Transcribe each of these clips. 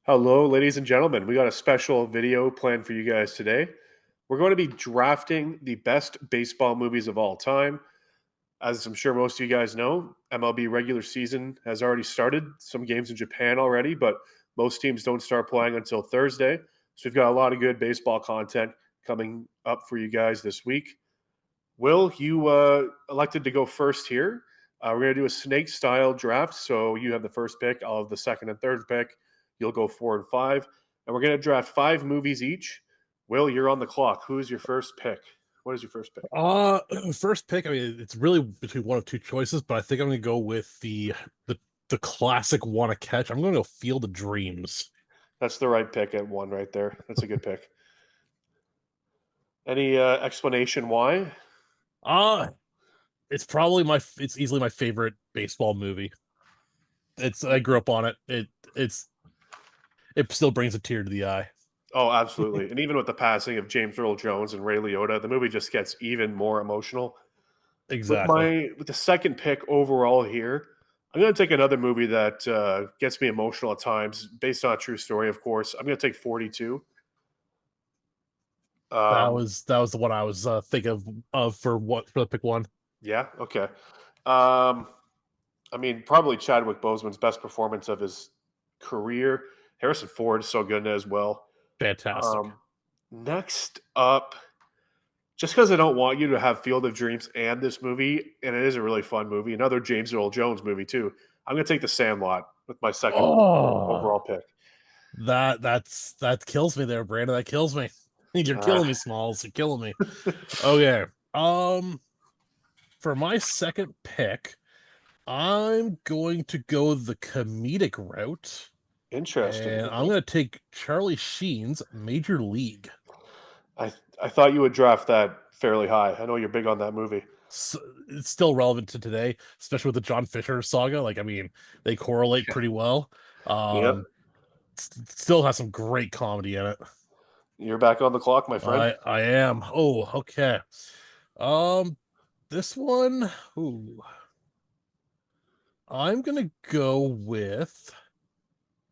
Hello, ladies and gentlemen. We got a special video planned for you guys today. We're going to be drafting the best baseball movies of all time. As I'm sure most of you guys know, MLB regular season has already started. Some games in Japan already, but most teams don't start playing until Thursday. So we've got a lot of good baseball content coming up for you guys this week. Will, you elected to go first here. We're going to do a snake style draft. So you have the first pick, I'll have the second and third pick. You'll go 4 and 5. And we're going to draft 5 movies each. Will, you're on the clock. Who's your first pick? What is your first pick? Uh, First pick. I mean, it's really between one of two choices, but I think I'm gonna go with the the classic "Wanna Catch." I'm gonna go Field of Dreams. That's the right pick at 1 right there. That's a good pick. Any explanation why? Uh it's easily my favorite baseball movie. I grew up on it. It still brings a tear to the eye. Oh, absolutely. And even with the passing of James Earl Jones and Ray Liotta, the movie just gets even more emotional. Exactly. With the second pick overall here, I'm going to take another movie that gets me emotional at times, based on a true story, of course. I'm going to take 42. Um, That was the one I was thinking of for the pick one. yeah, okay. Um, I mean, probably Chadwick Boseman's best performance of his career. Harrison Ford is so good in it as well. Fantastic. Um, Next up, just because I don't want you to have Field of Dreams and this movie, and it is a really fun movie, another James Earl Jones movie too. I'm going to take The Sandlot with my second Oh, overall pick. that kills me there, Brandon. That kills me. You're Uh, killing me, Smalls. You're killing me. Okay. For my second pick, I'm going to go the comedic route, Interesting. and I'm Okay. going to take Charlie Sheen's Major League. I I thought you would draft that fairly high. I know you're big on that movie. So it's still relevant to today, especially with the John Fisher saga. Like, I mean, they correlate Yeah. pretty well. Yep. Still has some great comedy in it. You're back on the clock, my friend. I am. Oh, okay. Um, this one. Ooh, I'm gonna go with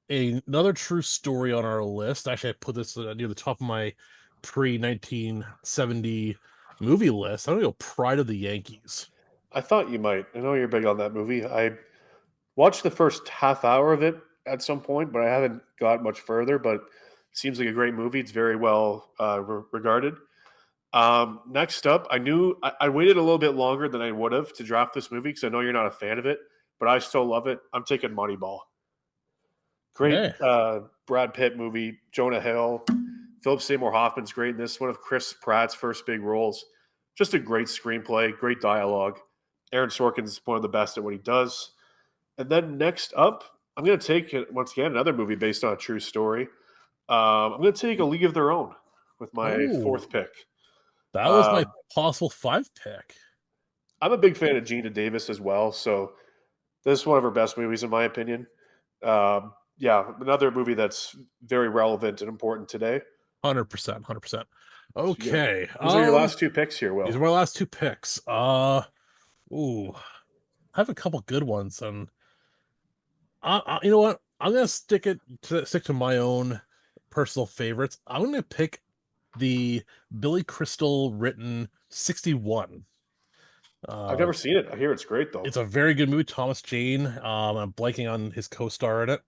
another true story on our list. Actually, I put this near the top of my pre 1970 movie list. I'm gonna go Pride of the Yankees. I thought you might. I know you're big on that movie. I watched the first half hour of it at some point, but I haven't got much further. But it seems like a great movie. It's very well regarded. Next up, I waited a little bit longer than I would have to draft this movie because I know you're not a fan of it, but I still love it. I'm taking Moneyball. Great Hey, Brad Pitt movie. Jonah Hill, Philip Seymour Hoffman's great in this. One of Chris Pratt's first big roles. Just a great screenplay, great dialogue. Aaron Sorkin's one of the best at what he does. And then next up, I'm going to take once again another movie based on a true story. I'm going to take A League of Their Own with my oh, fourth pick. that was my Um, possible five pick. I'm a big fan of Gina Davis as well, so this is one of her best movies in my opinion. Yeah, another movie that's very relevant and important today. 100%, 100%. So you got, Okay. those are your last two picks here, These Will. are my last two picks. Ooh, I have a couple good ones, and you know what? I'm gonna stick to my own personal favorites. I'm gonna pick the Billy Crystal written 61. I've Uh, never seen it. I hear it's great though. it's a very good movie. Thomas Jane. I'm blanking on his co-star in it.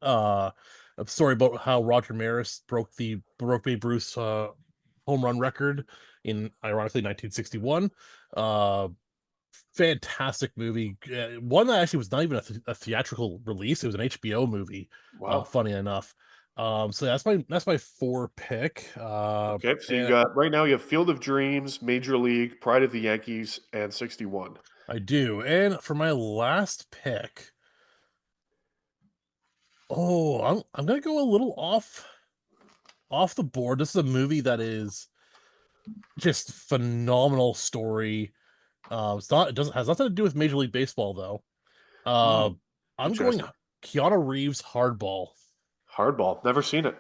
Uh, a story about how Roger Maris broke Babe Ruth's home run record in ironically 1961. Uh, Fantastic movie. One that actually was not even a theatrical release. It was an HBO movie. Wow. Funny enough. So that's my four pick. Okay, so you And got right now you have Field of Dreams, Major League, Pride of the Yankees, and 61. I do. And for my last pick, I'm gonna go a little off the board. This is a movie that is just phenomenal story. It doesn't has nothing to do with Major League Baseball though. Uh, Hmm, I'm going interesting. Keanu Reeves Hardball. Hardball. Never seen it.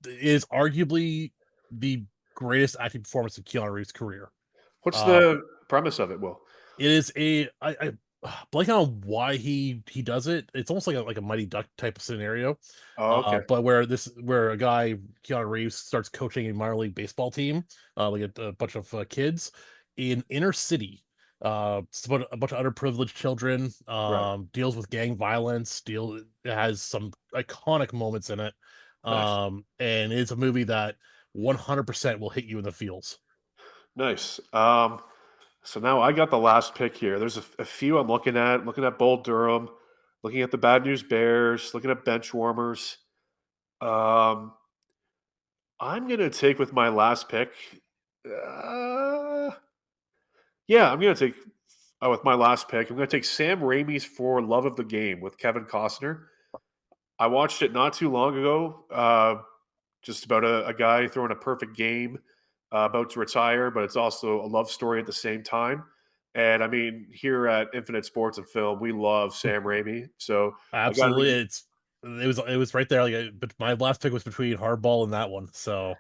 Is arguably the greatest acting performance of Keanu Reeves' career. What's Uh, the premise of it, Will? it is blanking on why he does it. It's almost like a Mighty Duck type of scenario, Oh, okay. but where a guy Keanu Reeves starts coaching a minor league baseball team, like a bunch of kids in inner city. It's about a bunch of underprivileged children. Right. Deals with gang violence. It has some iconic moments in it, Nice. and it's a movie that 100% will hit you in the feels. Nice. So now I got the last pick here. There's a few I'm looking at. Looking at Bull Durham, looking at the Bad News Bears, looking at bench warmers. Um, I'm gonna take with my last pick. Uh, yeah, I'm gonna take with my last pick. I'm gonna take Sam Raimi's For Love of the Game with Kevin Costner. I watched it not too long ago. Just about a guy throwing a perfect game, about to retire, but it's also a love story at the same time. And I mean, here at Infinite Sports and Film, we love Sam Raimi. So I got to Absolutely, give, it was right there. But my last pick was between Hardball and that one, so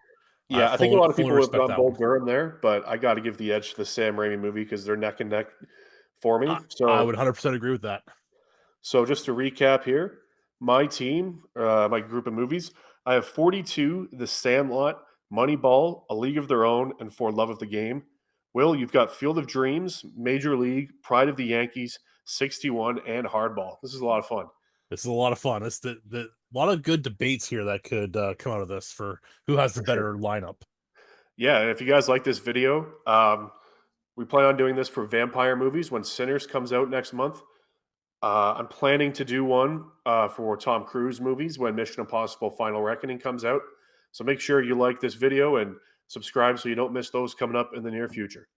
I yeah, I think a lot of fully people would have respect gone that Bull one. Durham there, but I got to give the edge to the Sam Raimi movie because they're neck and neck for me. I would 100% agree with that. So just to recap here, my team, my group of movies, I have 42, The Sandlot, Moneyball, A League of Their Own, and For Love of the Game. Will, you've got Field of Dreams, Major League, Pride of the Yankees, 61, and Hardball. This is a lot of fun. This is a lot of fun. It's the a lot of good debates here that could come out of this for who has the For sure. better lineup. Yeah, and if you guys like this video, we plan on doing this for vampire movies when Sinners comes out next month. I'm planning to do one for Tom Cruise movies when Mission Impossible Final Reckoning comes out. So make sure you like this video and subscribe so you don't miss those coming up in the near future.